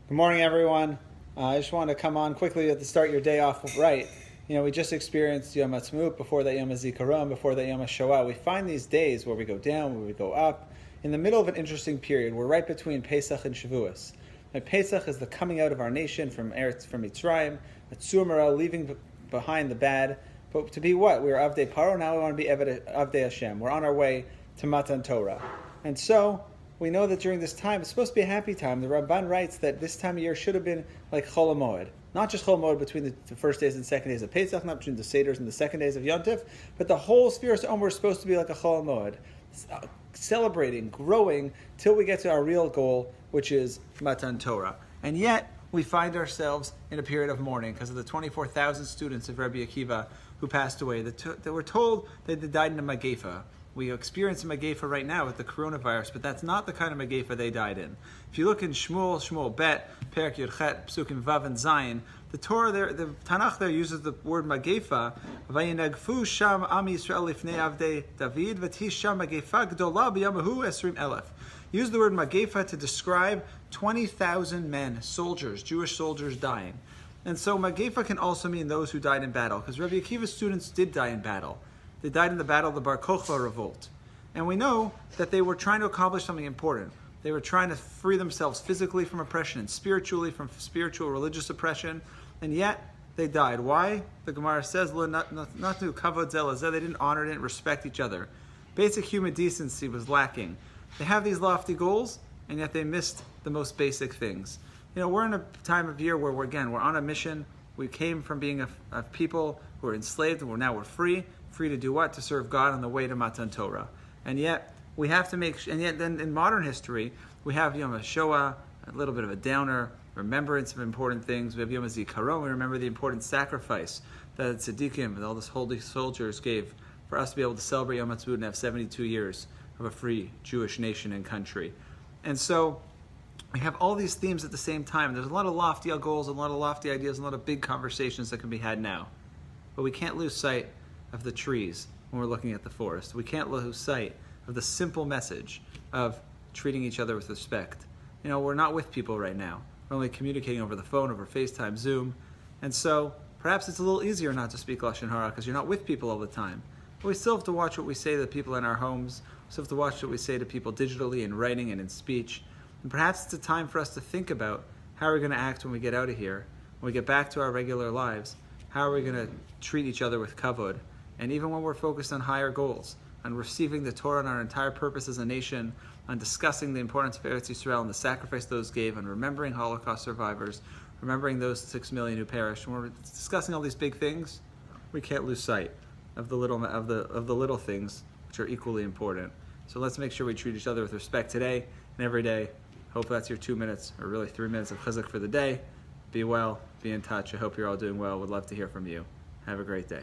Good morning, everyone. I just want to come on quickly to start your day off right. We just experienced Yom Ha'atzmaut, before that Yom HaZikaron, before that Yom HaShoah. We find these days where we go down, where we go up, in the middle of an interesting period. We're right between Pesach and Shavuos. And Pesach is the coming out of our nation from Mitzrayim, Atzur, leaving behind the bad. But to be what? We are Avdei Paro, now we want to be Avdei Hashem. We're on our way to Matan Torah. And so, we know that during this time, it's supposed to be a happy time. The Ramban writes that this time of year should have been like Chol HaMoed. Not just Chol HaMoed between the first days and second days of Pesach, not between the Seders and the second days of Yom Tov, but the whole Spheres Omer is supposed to be like a Chol HaMoed. Celebrating, growing, till we get to our real goal, which is Matan Torah. And yet, we find ourselves in a period of mourning because of the 24,000 students of Rabbi Akiva who passed away. They were told that they died in a Magefa. We experience a Magefa right now with the coronavirus, but that's not the kind of Magefa they died in. If you look in Shmuel Bet, Perek Yudchet, Psukim Vav and Zayin, the Torah there, the Tanakh there uses the word Magefa, Vayinagfu Sham Am Yisrael Lifnei Avdei David, V'tish Sham Magefa Gdola B'Yamahu Esrim Elef. Use the word Magefa to describe 20,000 men, soldiers, Jewish soldiers dying. And so Magefa can also mean those who died in battle, because Rabbi Akiva's students did die in battle. They died in the battle of the Bar Kokhba revolt. And we know that they were trying to accomplish something important. They were trying to free themselves physically from oppression and spiritually from spiritual religious oppression, and yet they died. Why? The Gemara says, not to kavod zelazeh, they didn't honor, didn't respect each other. Basic human decency was lacking. They have these lofty goals, and yet they missed the most basic things. We're in a time of year where we're on a mission. We came from being a people who were enslaved, and we're free. Free to do what? To serve God on the way to Matan Torah. And yet, we have to then in modern history, we have Yom HaShoah, a little bit of a downer, remembrance of important things. We have Yom HaZikaron, we remember the important sacrifice that Tzaddikim and all those holy soldiers gave for us to be able to celebrate Yom Ha'atzmaut and have 72 years of a free Jewish nation and country. And so, we have all these themes at the same time. There's a lot of lofty goals, a lot of lofty ideas, a lot of big conversations that can be had now. But we can't lose sight of the trees when we're looking at the forest. We can't lose sight of the simple message of treating each other with respect. We're not with people right now. We're only communicating over the phone, over FaceTime, Zoom. And so, perhaps it's a little easier not to speak Lashon Hara because you're not with people all the time. But we still have to watch what we say to the people in our homes. We still have to watch what we say to people digitally, in writing, and in speech. And perhaps it's a time for us to think about how we're going to act when we get out of here, when we get back to our regular lives. How are we going to treat each other with kavod? And even when we're focused on higher goals, on receiving the Torah and our entire purpose as a nation, on discussing the importance of Eretz Yisrael and the sacrifice those gave, on remembering Holocaust survivors, remembering those 6 million who perished, when we're discussing all these big things, we can't lose sight of the little things which are equally important. So let's make sure we treat each other with respect today and every day. Hope that's your 2 minutes, or really 3 minutes of chizuk for the day. Be well, be in touch. I hope you're all doing well. Would love to hear from you. Have a great day.